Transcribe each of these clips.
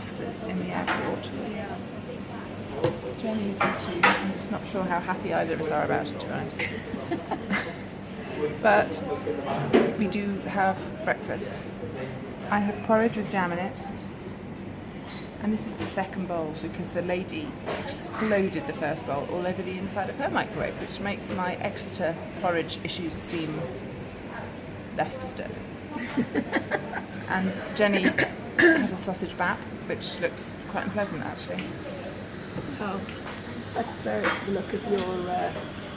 masters in the airport. Jennie is into. I'm just not sure how happy either of us are about it, to be honest. But we do have breakfast. I have porridge with jam in it. And this is the second bowl because the lady exploded the first bowl all over the inside of her microwave, which makes my Exeter porridge issues seem less disturbing. And Jennie has a sausage bap, which looks quite unpleasant actually. Oh, I prefer it to the look of your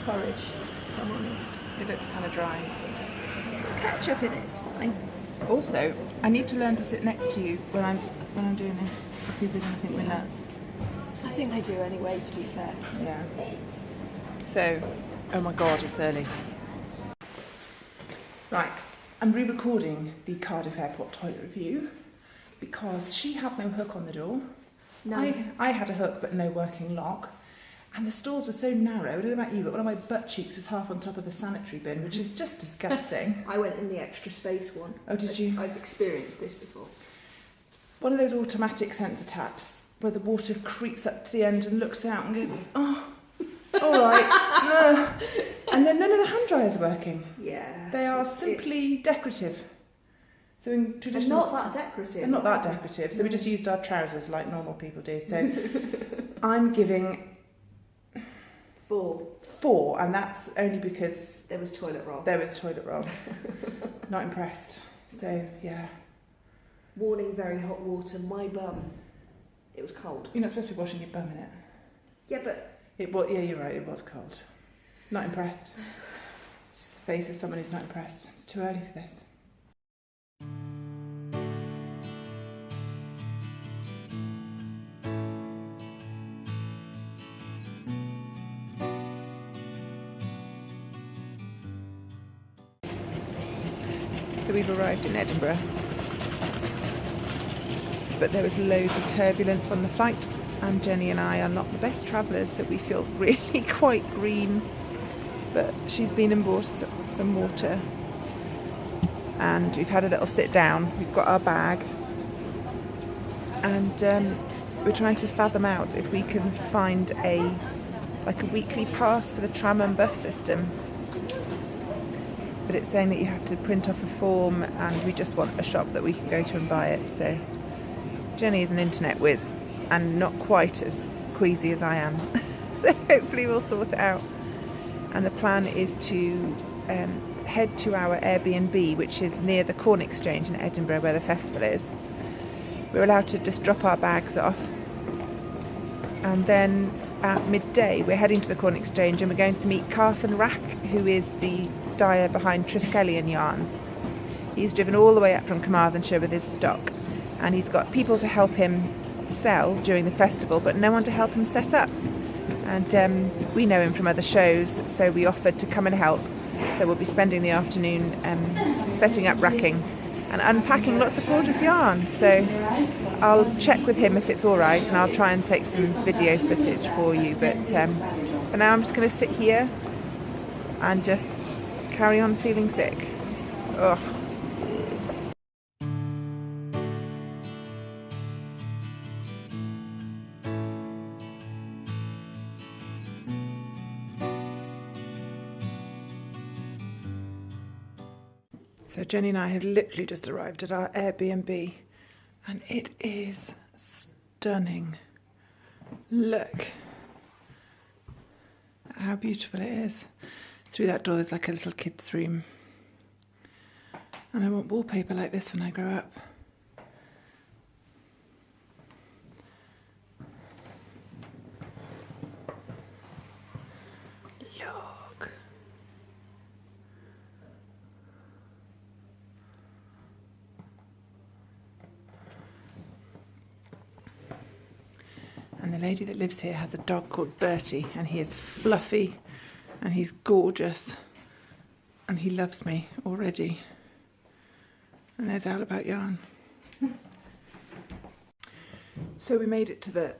porridge, if I'm honest. It looks kind of dry. It's got ketchup in it, it's fine. Also, I need to learn to sit next to you when I'm doing this, or people are going to think we're nuts. I think they do anyway, to be fair. Yeah. So, oh my god, it's early. Right, I'm re-recording the Cardiff Airport toilet review because she had no hook on the door. No. I had a hook but no working lock. And the stalls were so narrow, I don't know about you, but one of my butt cheeks was half on top of the sanitary bin, which is just disgusting. I went in the extra space one. Oh, did you? I've experienced this before. One of those automatic sensor taps where the water creeps up to the end and looks out and goes, oh, all right. And then none of the hand dryers are working. Yeah. They are simply decorative. So in traditional... They're not that decorative. They're not that decorative, so we just used our trousers like normal people do. So I'm giving... 4, and that's only because... There was toilet roll. Not impressed. So, yeah. Warning, very hot water. My bum. It was cold. You're not supposed to be washing your bum in it. Yeah, but... Yeah, you're right, it was cold. Not impressed. Just the face of someone who's not impressed. It's too early for this. So we've arrived in Edinburgh, but there was loads of turbulence on the flight, and Jennie and I are not the best travellers, so we feel really quite green. But she's been and bought some water, and we've had a little sit down. We've got our bag, and we're trying to fathom out if we can find a weekly pass for the tram and bus system. But it's saying that you have to print off a form, and we just want a shop that we can go to and buy it. So Jennie is an internet whiz and not quite as queasy as I am. So hopefully we'll sort it out. And the plan is to head to our Airbnb, which is near the Corn Exchange in Edinburgh where the festival is. We're allowed to just drop our bags off, and then at midday we're heading to the Corn Exchange and we're going to meet Carthen Rack, who is the dyer behind Triskelion Yarns. He's driven all the way up from Carmarthenshire with his stock, and he's got people to help him sell during the festival but no one to help him set up. And we know him from other shows, so we offered to come and help. So we'll be spending the afternoon setting up racking and unpacking lots of gorgeous yarn. So I'll check with him if it's all right, and I'll try and take some video footage for you. But for now I'm just going to sit here and just carry on feeling sick. Ugh. So Jennie and I have literally just arrived at our Airbnb, and it is stunning. Look at how beautiful it is. Through that door there's like a little kid's room, and I want wallpaper like this when I grow up. Look. And the lady that lives here has a dog called Bertie, and he is fluffy and he's gorgeous and he loves me already. And there's All About Yarn. So we made it to the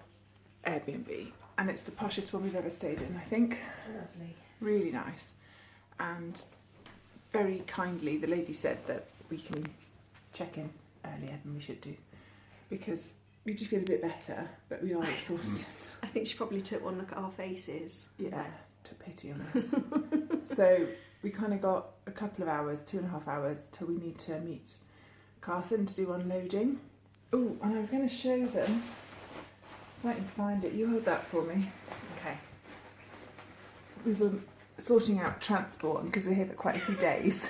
Airbnb, and it's the poshest one we've ever stayed in, I think. It's lovely. Really nice. And very kindly the lady said that we can check in earlier than we should do, because we do feel a bit better, but we are exhausted. I think she probably took one look at our faces. Yeah, took pity on us. So we kind of got a couple of hours, 2.5 hours, till we need to meet Carthen to do unloading. Oh, and I was going to show them. If I can find it. You hold that for me. Okay. We were sorting out transport because we're here for quite a few days.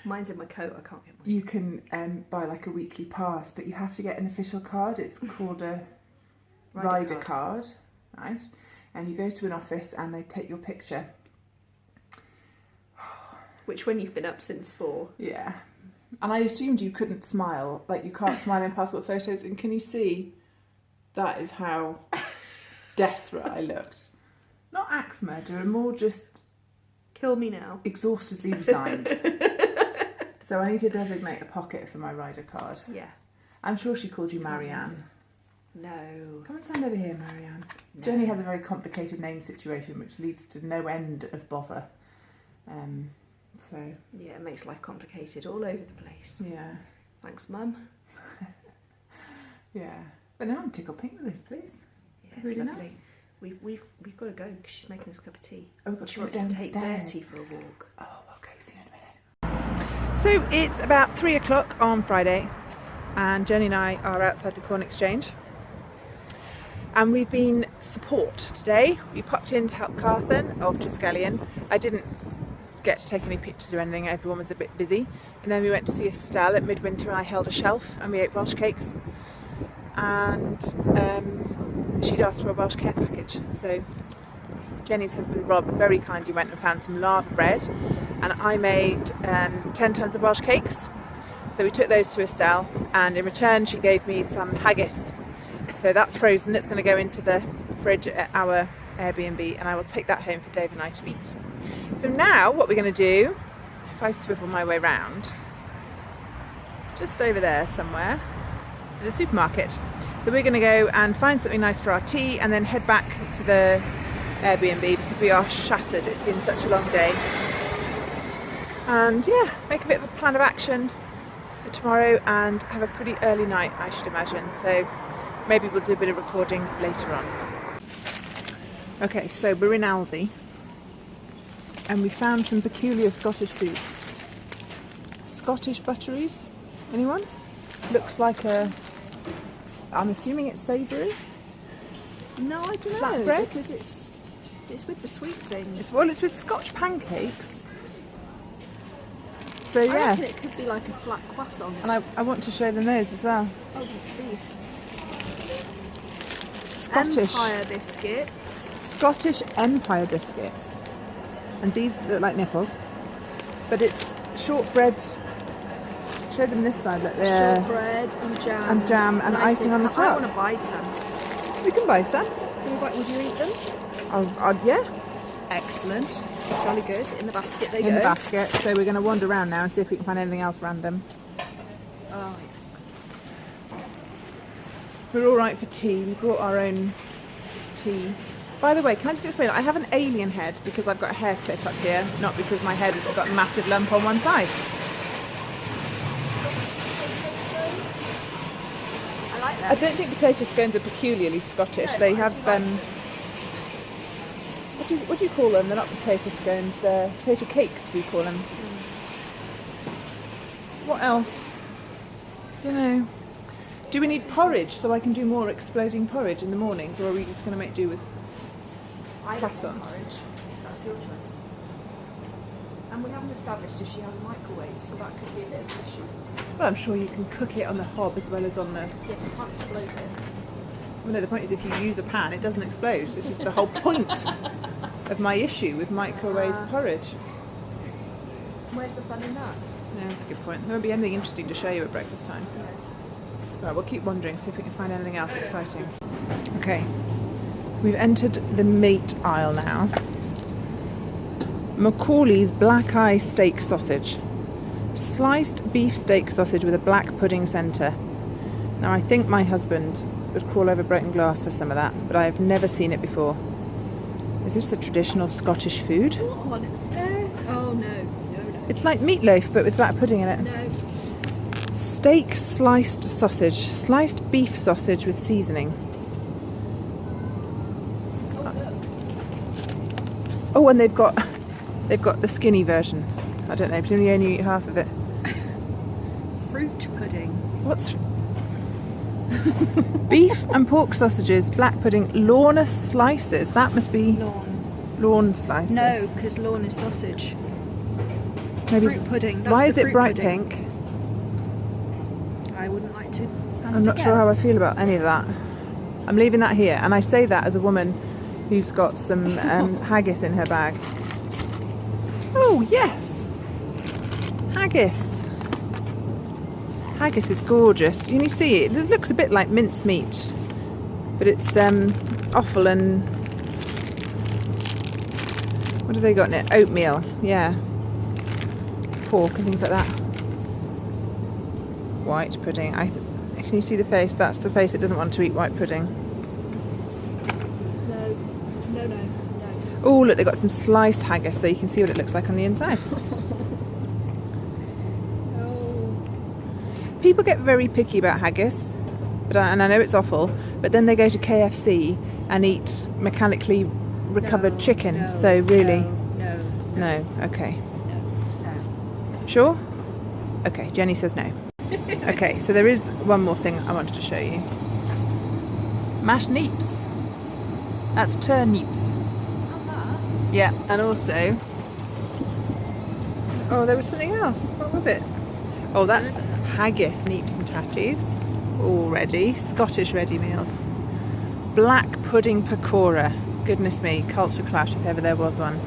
Mine's in my coat, I can't get mine. You can buy like a weekly pass, but you have to get an official card. It's called a rider card, right? And you go to an office and they take your picture. Which when you've been up since 4. Yeah. And I assumed you couldn't smile, like you can't smile in passport photos. And can you see that is how desperate I looked? Not axe murderer, more just kill me now. Exhaustedly resigned. So I need to designate a pocket for my rider card. Yeah. I'm sure she called you Marianne. No. Come and stand over here, Marianne. No. Jennie has a very complicated name situation which leads to no end of bother. So yeah, it makes life complicated all over the place. Yeah. Thanks, Mum. Yeah. But now I'm tickled pink with this, please. Yeah, it's really lovely. Nice. We've got to go because she's making us a cup of tea. Oh, we've got she wants to take Bertie for a walk. Oh, okay, see you in a minute. So it's about 3 o'clock on Friday, and Jennie and I are outside the Corn Exchange. And we've been support today. We popped in to help Carthen of Triskelion. I didn't get to take any pictures or anything, everyone was a bit busy. And then we went to see Estelle at Midwinter and I held a shelf and we ate Welsh cakes. And she'd asked for a Welsh care package. So Jennie's husband Rob very kindly went and found some lava bread, and I made 10 tons of Welsh cakes. So we took those to Estelle, and in return she gave me some haggis. So that's frozen, it's going to go into the fridge at our Airbnb, and I will take that home for Dave and I to eat. So now what we're going to do, if I swivel my way round, just over there somewhere, is a supermarket. So we're going to go and find something nice for our tea and then head back to the Airbnb because we are shattered. It's been such a long day. And yeah, make a bit of a plan of action for tomorrow and have a pretty early night, I should imagine. So maybe we'll do a bit of recording later on. Okay, so we're in Aldi and we found some peculiar Scottish foods. Scottish butteries, anyone? Looks like a, I'm assuming it's savoury. No, I don't know. Flatbread? Because it's with the sweet things. Well, it's with Scotch pancakes. So I yeah. reckon it could be like a flat croissant. And I want to show them those as well. Oh, please. Scottish Empire biscuit. Scottish Empire biscuits. And these look like nipples. But it's shortbread. Show them this side, look there. Shortbread and jam. And jam and icing on the I top. want to buy some. We can buy some. Would you eat them? Yeah. Excellent. Jolly good. In the basket they go. In the basket. So we're going to wander around now and see if we can find anything else random. Oh, yes. We're all right for tea. We brought our own tea. By the way, can I just explain? I have an alien head because I've got a hair clip up here, not because my head has got a massive lump on one side. I like that. I don't think potato scones are peculiarly Scottish. No, They but I have do like what do you call them? They're not potato scones. They're potato cakes. You call them. What else? Don't know. Do we need porridge so I can do more exploding porridge in the mornings, or are we just going to make do with I don't want croissants? porridge. That's your choice. And we haven't established if she has a microwave, so that could be a bit of an issue. Well, I'm sure you can cook it on the hob as well as on the... Yeah, you can't explode it. Well, no, the point is if you use a pan, it doesn't explode. This is the whole point of my issue with microwave porridge. Where's the fun in that? Yeah, that's a good point. There won't be anything interesting to show you at breakfast time. No. Right, we'll keep wandering, see if we can find anything else exciting. Okay, we've entered the meat aisle now. Macaulay's black eye steak sausage. Sliced beef steak sausage with a black pudding centre. Now I think my husband would crawl over broken glass for some of that, but I have never seen it before. Is this the traditional Scottish food? What on earth? Oh no, no, no. It's like meatloaf but with black pudding in it. No. Steak sliced sausage. Sliced beef sausage with seasoning. Oh, and they've got the skinny version. I don't know, presumably you only eat half of it. Fruit pudding. What's... Beef and pork sausages, black pudding, Lorna slices. That must be... Lawn slices. No, because lawn is sausage. Maybe... Fruit pudding. That's Why is the it fruit bright pudding. pink? I wouldn't like to. I'm not sure how I feel about any of that. I'm leaving that here, and I say that as a woman who's got some haggis in her bag. Oh yes, haggis. Haggis is gorgeous. Can you see it? It looks a bit like mincemeat, but it's offal and what have they got in it? Oatmeal, yeah. Pork and things like that. White pudding. Can you see the face? That's the face that doesn't want to eat white pudding. No. Oh, look, they've got some sliced haggis, so you can see what it looks like on the inside. People get very picky about haggis, and I know it's awful, but then they go to KFC and eat mechanically recovered chicken. So really, no. Okay. No. Sure. Okay. Jenny says no. Okay. So there is one more thing I wanted to show you. Mashed neeps. That's turnips. Yeah, and also, oh, there was something else. What was it? Oh, that's haggis, neeps and tatties. All ready. Scottish ready meals. Black pudding pakora. Goodness me, culture clash if ever there was one.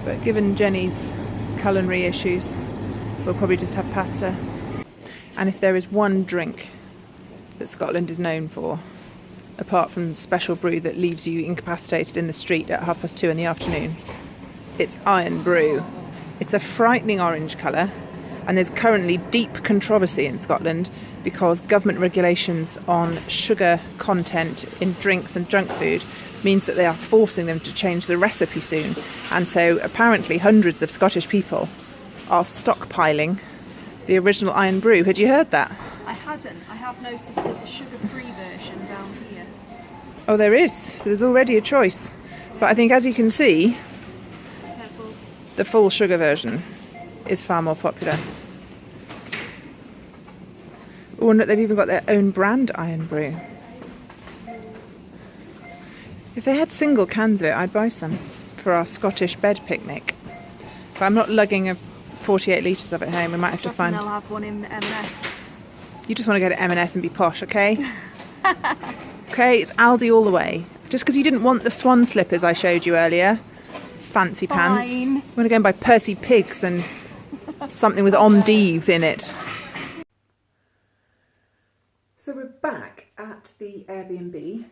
But given Jenny's culinary issues, we'll probably just have pasta. And if there is one drink that Scotland is known for, apart from special brew that leaves you incapacitated in the street at 2:30 in the afternoon, it's iron brew. It's a frightening orange colour, and there's currently deep controversy in Scotland because government regulations on sugar content in drinks and junk food means that they are forcing them to change the recipe soon. And so apparently hundreds of Scottish people are stockpiling the original iron brew. Had you heard that? I hadn't. I have noticed there's a sugar-free version down here. Oh, there is. So there's already a choice. But I think, as you can see, the full sugar version is far more popular. Oh, and they've even got their own brand iron brew. If they had single cans of it, I'd buy some for our Scottish bed picnic. But I'm not lugging 48 litres of it home. We might have to find... I'll have one in M&S. You just want to go to M&S and be posh, okay? Okay, it's Aldi all the way. Just because you didn't want the swan slippers I showed you earlier. Fancy pants. Fine. We're going to go and buy Percy Pigs and something with endive in it. So we're back at the Airbnb.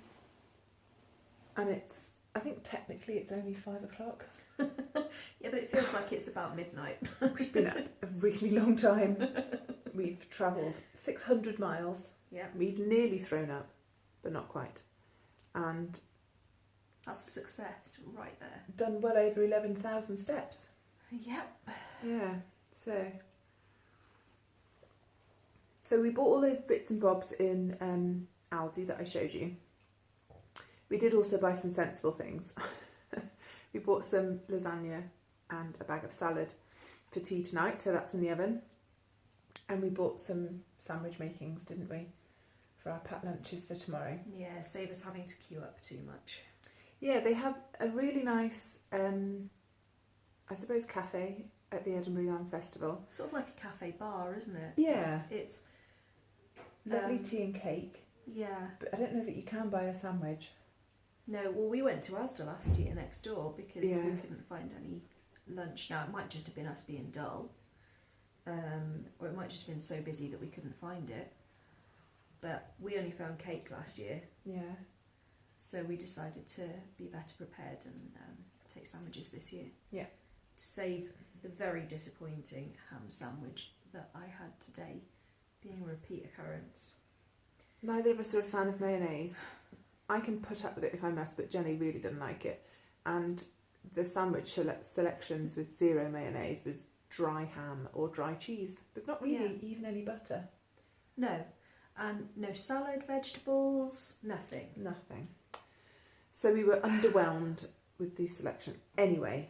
And it's, I think technically it's only 5 o'clock. Yeah, but it feels like it's about midnight. We've been up a really long time. We've travelled 600 miles. Yeah. We've nearly thrown up, but not quite. And that's a success right there. done well over 11,000 steps. Yep. Yeah, so we bought all those bits and bobs in Aldi that I showed you. We did also buy some sensible things. We bought some lasagna and a bag of salad for tea tonight, so that's in the oven. And we bought some sandwich makings, didn't we, for our packed lunches for tomorrow. Yeah, save us having to queue up too much. Yeah, they have a really nice, I suppose, cafe at the Edinburgh Yarn Festival. Sort of like a cafe bar, isn't it? Yeah. It's lovely tea and cake. Yeah. But I don't know that you can buy a sandwich. No, well, we went to Asda last year next door because Yeah. we couldn't find any lunch. Now, it might just have been us being dull, or it might just have been so busy that we couldn't find it. But we only found cake last year, Yeah. so we decided to be better prepared and take sandwiches this year. Yeah. To save the very disappointing ham sandwich that I had today being a repeat occurrence. Neither of us are a fan of mayonnaise. I can put up with it if I must, but Jenny really doesn't like it. And the sandwich selections with zero mayonnaise was dry ham or dry cheese. There's not really even any butter. No. And no salad, vegetables, nothing. Nothing. So we were underwhelmed with the selection. Anyway,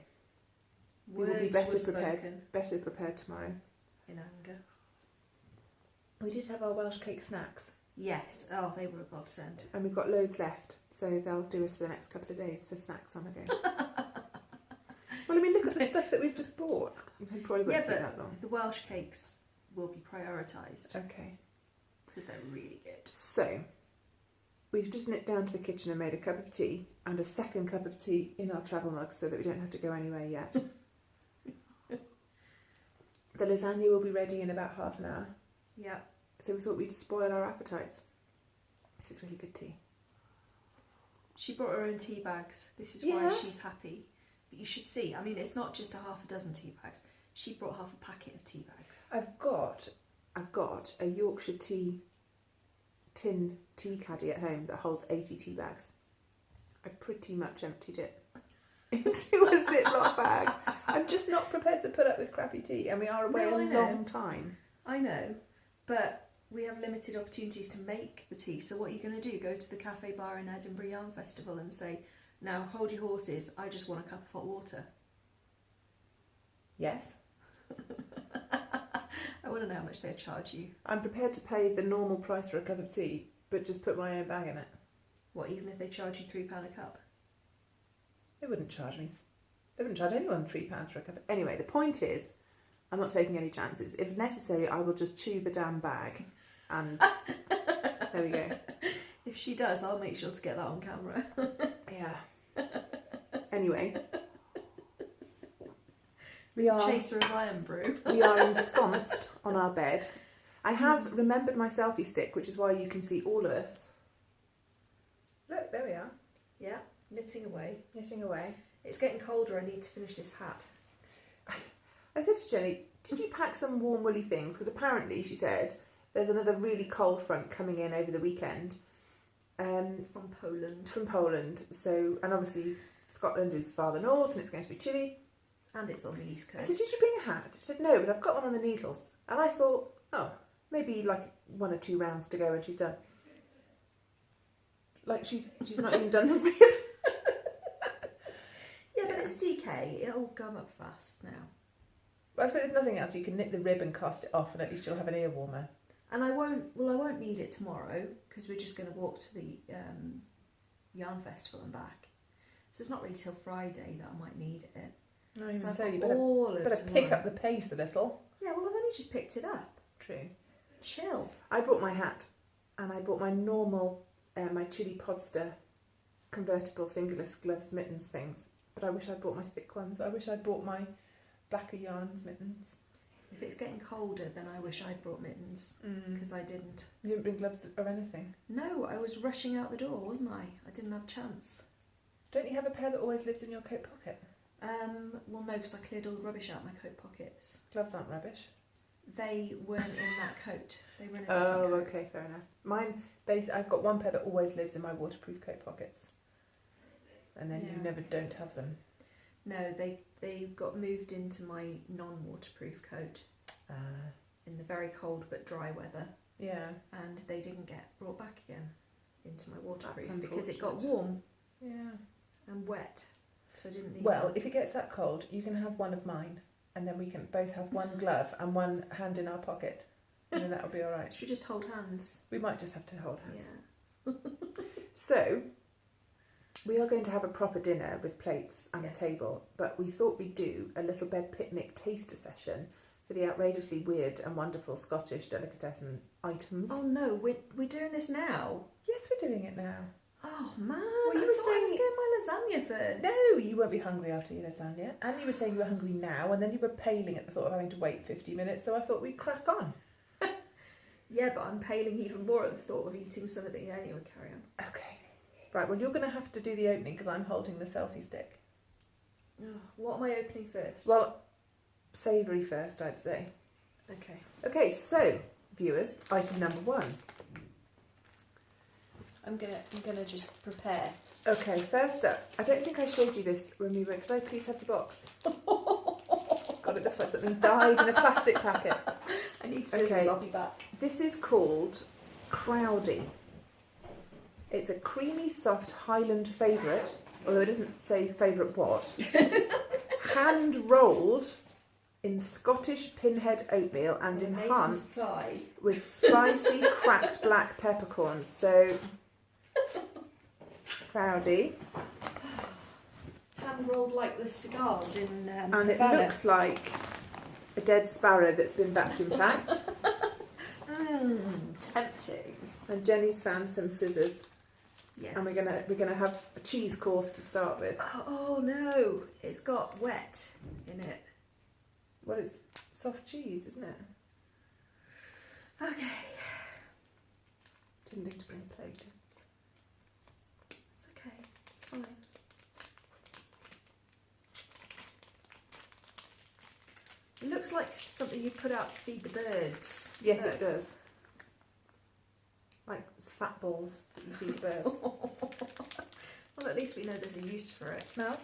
we will be better prepared tomorrow. In anger. We did have our Welsh cake snacks. Yes. Oh, they were a godsend. And we've got loads left, so they'll do us for the next couple of days for snacks on the go. Well, I mean, look at the stuff that we've just bought. We probably won't take that long. The Welsh cakes will be prioritised. Okay. Because they're really good. So, we've just nipped down to the kitchen and made a cup of tea and a second cup of tea in our travel mugs so that we don't have to go anywhere yet. The lasagna will be ready in about half an hour. Yeah. So we thought we'd spoil our appetites. This is really good tea. She brought her own tea bags. This is why she's happy. But you should see, I mean, it's not just a half a dozen tea bags. She brought half a packet of tea bags. I've got a Yorkshire tin tea caddy at home that holds 80 tea bags. I pretty much emptied it into a Ziploc bag. I'm just not prepared to put up with crappy tea, and we are away a long time. I know, but we have limited opportunities to make the tea. So what are you going to do? Go to the cafe bar in Edinburgh Yarn Festival and say, now hold your horses, I just want a cup of hot water. Yes. I want to know how much they'll charge you. I'm prepared to pay the normal price for a cup of tea, but just put my own bag in it. What, even if they charge you £3 a cup? They wouldn't charge me. They wouldn't charge anyone £3 for a cup. Anyway, the point is, I'm not taking any chances. If necessary, I will just chew the damn bag, and there we go. If she does, I'll make sure to get that on camera. Yeah. Anyway. We are chaser of Iron Brew. We are ensconced on our bed. I have remembered my selfie stick, which is why you can see all of us. Look, there we are. Yeah, knitting away. Knitting away. It's getting colder, I need to finish this hat. I said to Jenny, did you pack some warm woolly things? Because apparently, she said, there's another really cold front coming in over the weekend. From Poland. From Poland. So, and obviously Scotland is farther north and it's going to be chilly. And it's on the east coast. I said, did you bring a hat? She said, no, but I've got one on the needles. And I thought, oh, maybe like 1 or 2 rounds to go and she's done. Like she's not even done the rib. Yeah, but it's DK. It'll gum up fast now. But I suppose there's nothing else. You can knit the rib and cast it off and at least you'll have an ear warmer. And I won't need it tomorrow because we're just going to walk to the yarn festival and back. So it's not really till Friday that I might need it. No, even so so, you better pick up the pace a little. Yeah, well, I've only just picked it up. True. Chill. I brought my hat and I brought my normal, my Chili Podster convertible fingerless gloves mittens things. But I wish I'd brought my thick ones. I wish I'd brought my blacker yarns mittens. If it's getting colder, then I wish I'd brought mittens because I didn't. You didn't bring gloves or anything? No, I was rushing out the door, wasn't I? I didn't have a chance. Don't you have a pair that always lives in your coat pocket? Well, no, because I cleared all the rubbish out my coat pockets. Gloves aren't rubbish. They weren't in that coat. They were in a different coat. Oh, okay, fair enough. Mine, I've got one pair that always lives in my waterproof coat pockets. And then you never don't have them. No, they got moved into my non-waterproof coat in the very cold but dry weather. Yeah. And they didn't get brought back again into my waterproof because it got warm. Yeah. And wet. So I didn't need Well, if it gets that cold, you can have one of mine. And then we can both have one glove and one hand in our pocket. And then that'll be all right. Should we just hold hands? We might just have to hold hands. Yeah. So, we are going to have a proper dinner with plates and a table, but we thought we'd do a little bed picnic taster session for the outrageously weird and wonderful Scottish delicatessen items. Oh no, we're doing this now? Yes, we're doing it now. Oh man, well, you were saying I was getting my lasagna first. No, you won't be hungry after your lasagna. And you were saying you were hungry now, and then you were paling at the thought of having to wait 50 minutes, so I thought we'd crack on. Yeah, but I'm paling even more at the thought of eating something. Anyway, carry on. Okay. Right, well, you're going to have to do the opening because I'm holding the selfie stick. Oh, what am I opening first? Well, savoury first, I'd say. Okay. Okay, so, viewers, item number 1. I'm gonna just prepare. Okay, first up, I don't think I showed you this when we went. Could I please have the box? God, God, it looks like something died in a plastic packet. I need scissors, Okay. I'll be back. This is called Crowdy. It's a creamy, soft Highland favourite, although it doesn't say favourite what. Hand rolled in Scottish pinhead oatmeal and enhanced with spicy cracked black peppercorns. So, Crowdy. Hand rolled like the cigars in And it Havana. looks like a dead sparrow that's been vacuum packed. Tempting. And Jenny's found some scissors. Yeah. And we're gonna have a cheese course to start with. Oh no, it's got wet in it. Well, it's soft cheese, isn't it? Okay. Didn't think to bring a plate. It's okay, it's fine. It looks like something you put out to feed the birds. Yes, Look. it does. Like fat balls that you feed birds. Well, at least we know there's a use for it. Smell?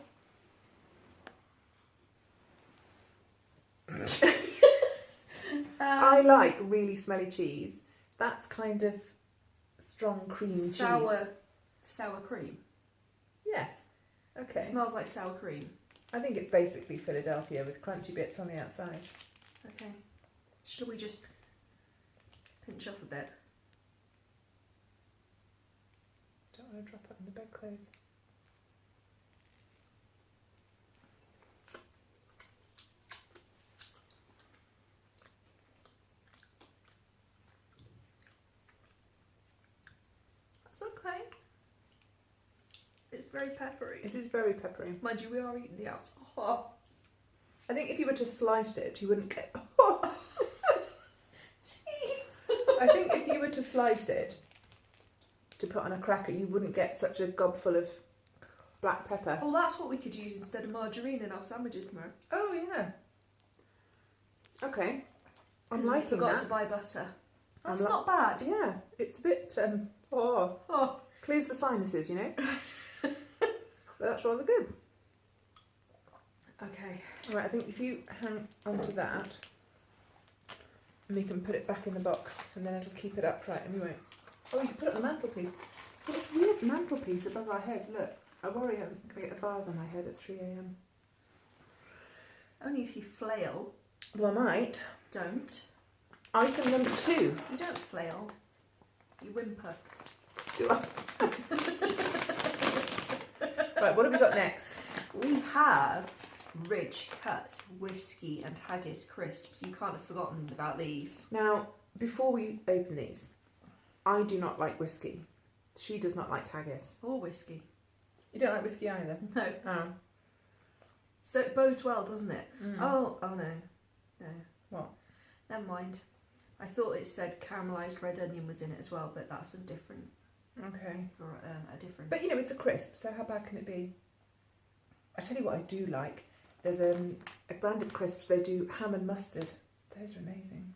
I like really smelly cheese. That's kind of strong cream cheese. Sour cream. Yes. Okay. It smells like sour cream. I think it's basically Philadelphia with crunchy bits on the outside. Okay. Should we just pinch off a bit? Don't want to drop it on the bedclothes. It's okay. It's very peppery. It is very peppery. Mind you, we are eating the outside. Oh. I think if you were to slice it, you wouldn't get... I think if you were to slice it to put on a cracker, you wouldn't get such a gob full of black pepper. Well, that's what we could use instead of margarine in our sandwiches tomorrow. Oh, yeah. Okay. I'm 'Cause we liking forgot that. to buy butter. That's I'm not bad. Yeah, it's a bit, clears the sinuses, you know? But that's rather good. Okay. Alright, I think if you hang onto that, and we can put it back in the box, and then it'll keep it upright, and we won't... Oh, you can put it on the mantelpiece. Well, this weird mantelpiece above our heads, look. I worry I'm going to get a vase on my head at 3 a.m. Only if you flail. Well, I might. Don't. Item number 2. You don't flail. You whimper. Do I? Right, what have we got next? We have Ridge Cut Whiskey and Haggis crisps. You can't have forgotten about these. Now, before we open these, I do not like whiskey. She does not like haggis. Or whiskey. You don't like whiskey either? No. Oh. So it bodes well, doesn't it? Mm. Oh no. No. What? Never mind. I thought it said caramelised red onion was in it as well, but that's a different. Okay. For a different. But you know, it's a crisp, so how bad can it be? I tell you what I do like. There's a brand of crisps, they do ham and mustard. Those are amazing.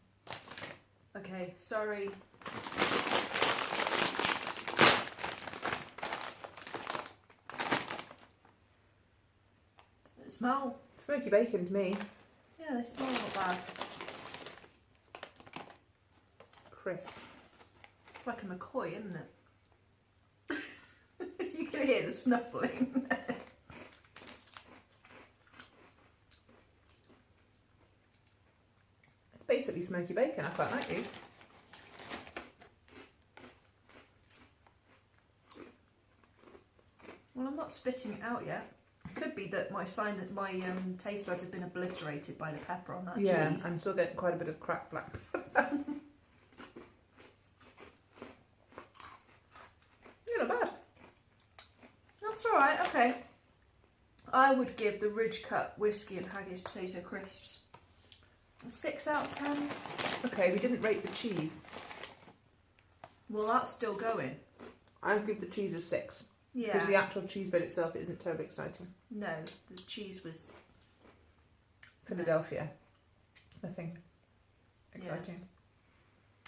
Okay, sorry. They smell. Smoky bacon to me. Yeah, they smell not bad. Crisp. It's like a McCoy, isn't it? You can hear the snuffling. It's basically smoky bacon. I quite like these. Well, I'm not spitting it out yet. It could be that my taste buds have been obliterated by the pepper on that Yeah, cheese. I'm still getting quite a bit of cracked black pepper. Yeah, not bad. That's all right. Okay. I would give the Ridge Cut Whiskey and Haggis Potato Crisps a 6 out of 10. Okay, we didn't rate the cheese. Well, that's still going. I'd give the cheese a 6. Yeah. Because the actual cheese bed itself isn't terribly exciting. No, the cheese was... Philadelphia. Nothing exciting.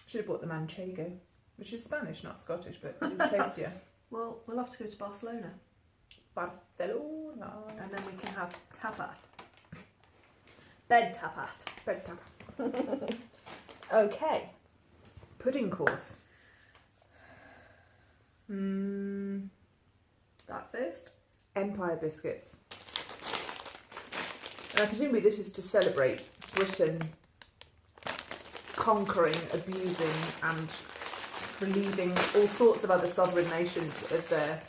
Should have bought the manchego, which is Spanish, not Scottish, but it is tastier. Well, we'll have to go to Barcelona. Barcelona. And then we can have tapa. Bed tapath. Bed tapath. Okay. Pudding course. That first. Empire biscuits. And presumably this is to celebrate Britain conquering, abusing and relieving all sorts of other sovereign nations of their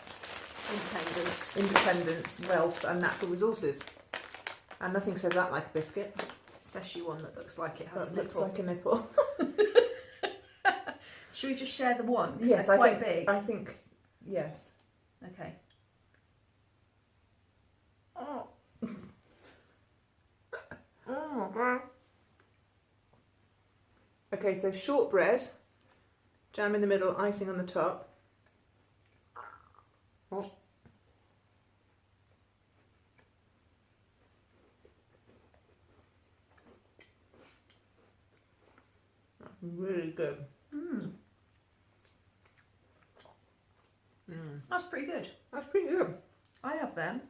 independence, wealth and natural resources. And nothing says that like a biscuit. Especially one that looks like it has a looks nipple. like a nipple. Should we just share the one? Yes, they're quite big. I think, yes. Okay. Oh. Oh. Okay, so shortbread, jam in the middle, icing on the top. Oh. That's really good. That's pretty good. That's pretty good. I have them.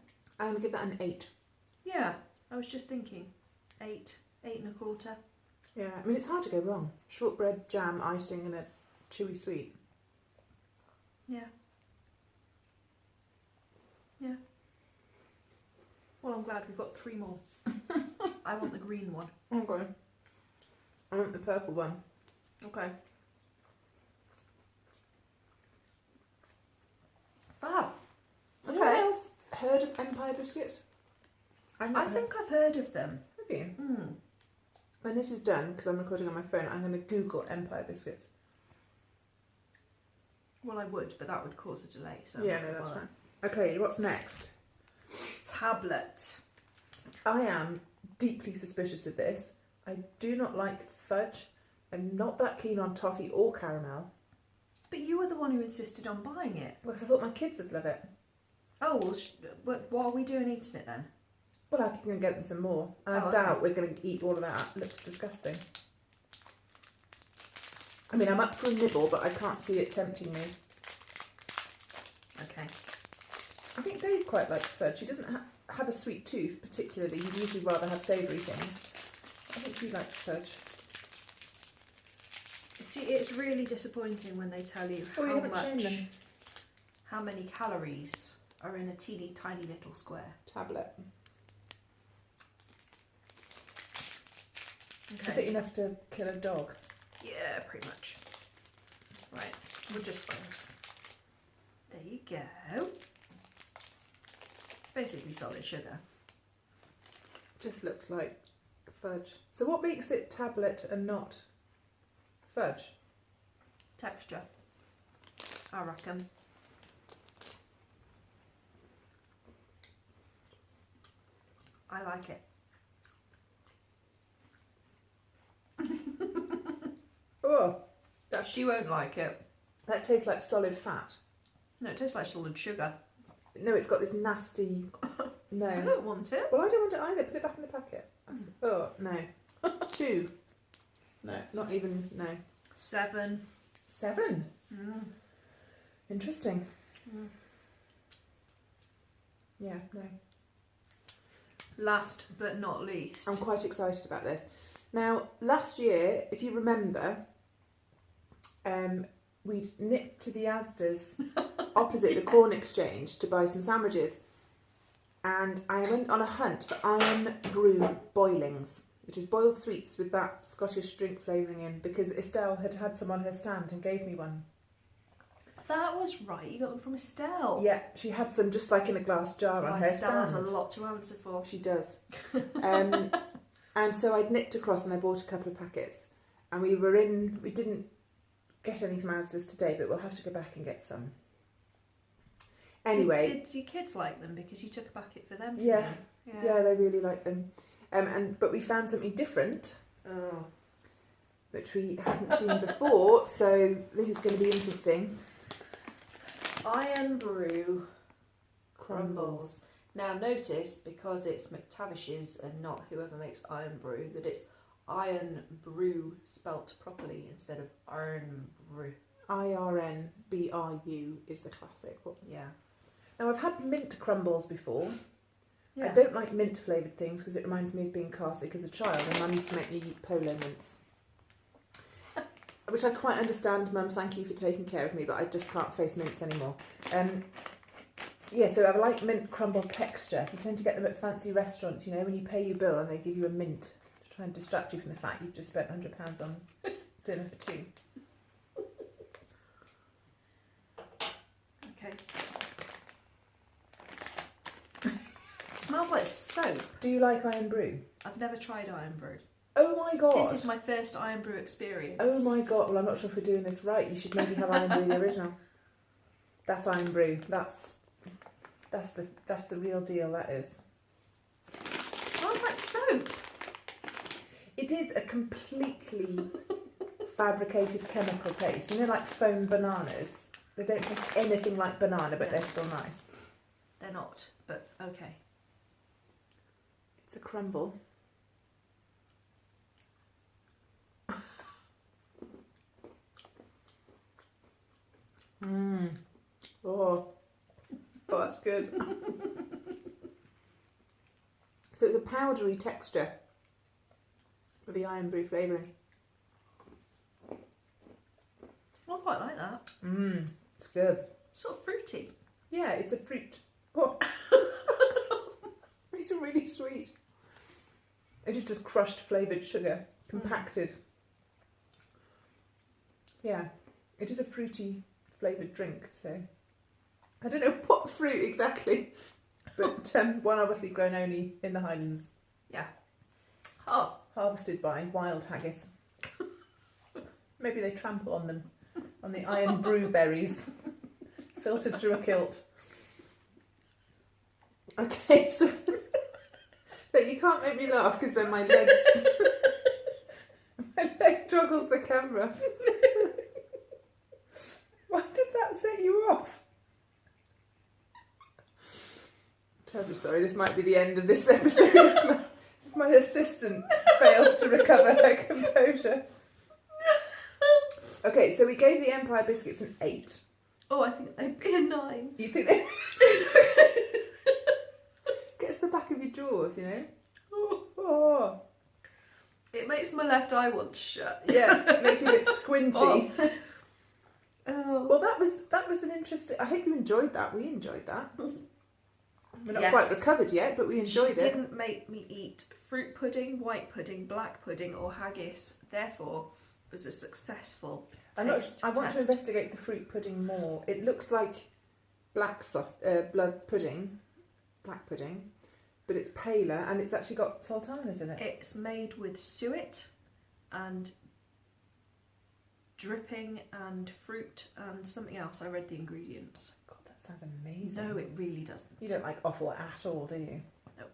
I'm going to give that an 8. Yeah, I was just thinking. 8, 8.25. Yeah, I mean, it's hard to go wrong. Shortbread, jam, icing and a chewy sweet. Yeah. Yeah. Well, I'm glad we've got 3 more. I want the green one. Okay. I want the purple one. Okay. Fab. Has anyone else heard of Empire biscuits? I think I've heard of them. Have you? When this is done, because I'm recording on my phone, I'm going to Google Empire biscuits. Well, I would, but that would cause a delay. So yeah, no, that's fine. Okay, what's next? Tablet. I am deeply suspicious of this. I do not like fudge. I'm not that keen on toffee or caramel. But you were the one who insisted on buying it. Because I thought my kids would love it. Oh, well, what are we doing eating it then? Well, I can get them some more. And I doubt we're going to eat all of that. It looks disgusting. I mean, I'm up for a nibble, but I can't see it tempting me. Okay. I think Dave quite likes fudge. He doesn't have a sweet tooth, particularly. He'd usually rather have savoury things. I think he likes fudge. See, it's really disappointing when they tell you how many calories are in a teeny tiny little square tablet. Okay. Is it enough to kill a dog? Yeah, pretty much. Right, we'll just go. There you go. It's basically solid sugar. Just looks like fudge. So what makes it tablet and not fudge? Texture, I reckon. I like it. Oh, She won't like it. That tastes like solid fat. No, it tastes like solid sugar. No, it's got this nasty... No. I don't want it. Well, I don't want it either. Put it back in the packet. Oh, no. 2. No, not even... No. 7. 7? Interesting. Yeah, no. Last but not least. I'm quite excited about this. Now, last year, if you remember, we nipped to the Asda's opposite the Corn Exchange to buy some sandwiches. And I went on a hunt for iron brew boilings, which is boiled sweets with that Scottish drink flavouring in, because Estelle had some on her stand and gave me one. That was right, you got them from Estelle. Yeah, she had some just like in a glass jar on her Estelle stand. has a lot to answer for. She does. And so I'd nipped across and I bought a couple of packets. And we didn't get any from Asda's today, but we'll have to go back and get some. Anyway. Did your kids like them because you took a packet for them? Yeah, they really like them. But we found something different. Oh. Which we hadn't seen before, so this is going to be interesting. Iron Brew crumbles. Now notice, because it's McTavish's and not whoever makes Iron Brew, that it's Iron Brew spelt properly instead of Iron Brew. IRNBRU is the classic one. Yeah. Now I've had mint crumbles before, I don't like mint flavoured things because it reminds me of being car sick as a child, and Mum used to make me eat polo mints. Which I quite understand, Mum, thank you for taking care of me, but I just can't face mints anymore. Yeah, so I like mint crumble texture. You tend to get them at fancy restaurants, you know, when you pay your bill and they give you a mint to try and distract you from the fact you've just spent £100 on dinner for two. Okay. It smells like soap. Do you like Iron Brew? I've never tried Iron Brew. Oh my god! This is my first Iron Brew experience. Oh my god! Well, I'm not sure if we're doing this right. You should maybe have Iron Brew the original. That's Iron Brew. That's the real deal. That is. It smells like soap. It is a completely fabricated chemical taste. You know, like foam bananas. They don't taste anything like banana, but they're still nice. They're not, but okay. It's a crumble. Oh, that's good. So it's a powdery texture with the Iron Brew flavouring. I quite like that. It's good. Sort of fruity. Yeah, it's a fruit. Oh. It's really sweet. It is just crushed flavoured sugar, compacted. Yeah, it is a fruity flavoured drink, so I don't know what fruit exactly, but one obviously grown only in the Highlands. Yeah. Oh. Harvested by wild haggis. Maybe they trample on them, on the Iron Brew berries, filtered through a kilt. Okay, so but you can't make me laugh because then my leg joggles the camera. Why did that set you off? Terribly sorry, this might be the end of this episode. My assistant fails to recover her composure. Okay, so we gave the Empire biscuits an 8. Oh, I think they'd be a 9. You think they... Gets the back of your jaws, you know? Oh. It makes my left eye want to shut. Yeah, it makes you a bit squinty. Oh. Well, that was an interesting... I hope you enjoyed that. We enjoyed that. We're not quite recovered yet, but we enjoyed it. She didn't make me eat fruit pudding, white pudding, black pudding or haggis. Therefore, it was a successful taste I want test. to investigate the fruit pudding more. It looks like black pudding, but it's paler and it's actually got sultanas in it. It's made with suet and dripping and fruit and something else. I read the ingredients. God, that sounds amazing. No, it really doesn't. You don't like offal at all, do you? Nope.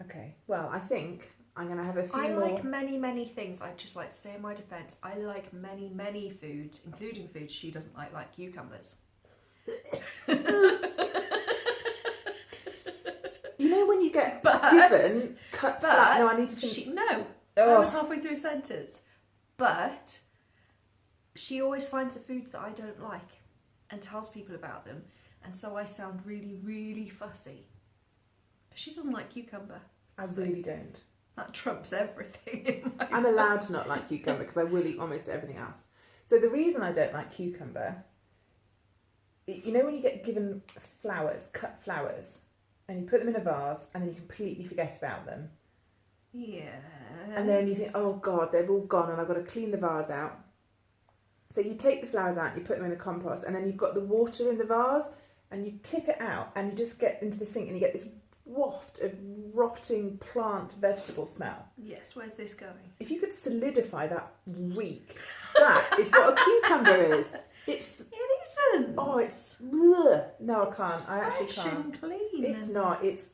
Okay, well, I think I'm going to have a few more... I like many, many things. I'd just like to say in my defence, I like many, many foods, including foods she doesn't like cucumbers. You know when you get given cut flat... No, I need to finish... I was halfway through a sentence. But she always finds the foods that I don't like and tells people about them. And so I sound really, really fussy. She doesn't like cucumber. I really don't. That trumps everything. I'm allowed to not like cucumber because I will eat almost everything else. So the reason I don't like cucumber, you know when you get given flowers, cut flowers, and you put them in a vase and then you completely forget about them? Yeah. And then you think, oh God, they've all gone and I've got to clean the vase out. So you take the flowers out, you put them in the compost, and then you've got the water in the vase and you tip it out and you just get into the sink and you get this waft of rotting plant vegetable smell. Yes, where's this going? If you could solidify that reek, that is what a cucumber is. It isn't. Oh, it's... Bleh. No, I can't. I actually fresh can't. and clean. It's not. It's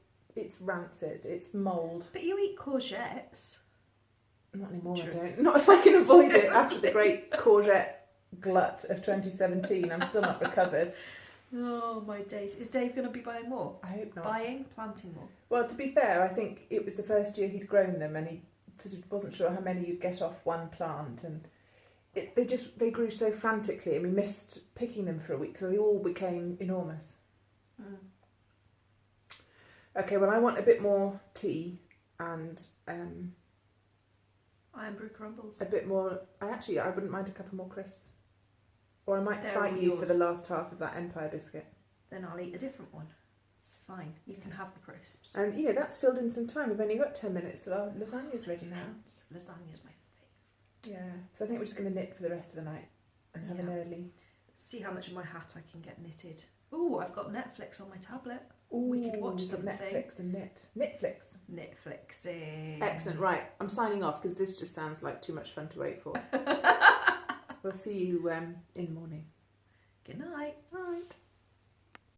rancid. It's mould. But you eat courgettes. Not anymore, I don't. Not if I can avoid it after the great courgette glut of 2017. I'm still not recovered. Oh my days. Is Dave going to be buying more? I hope not. Planting more? Well, to be fair, I think it was the first year he'd grown them and he sort of wasn't sure how many you'd get off one plant, and they grew so frantically and we missed picking them for a week, so they all became enormous. Okay, well, I want a bit more tea and Iron brew crumbles. a bit more. I wouldn't mind a couple more crisps. Or I might They're fight all you yours. for the last half of that Empire biscuit. Then I'll eat a different one. It's fine. You can have the crisps. And you know, that's filled in some time. We've only got 10 minutes till our lasagna's ready now. Lasagna's my favourite. Yeah. So I think we're just going to knit for the rest of the night and have an early. See how much of my hat I can get knitted. Ooh, I've got Netflix on my tablet. Ooh, We could watch something. Netflix and knit. Netflix. Netflixing. Excellent. Right, I'm signing off because this just sounds like too much fun to wait for. We'll see you in the morning. Good night. Night.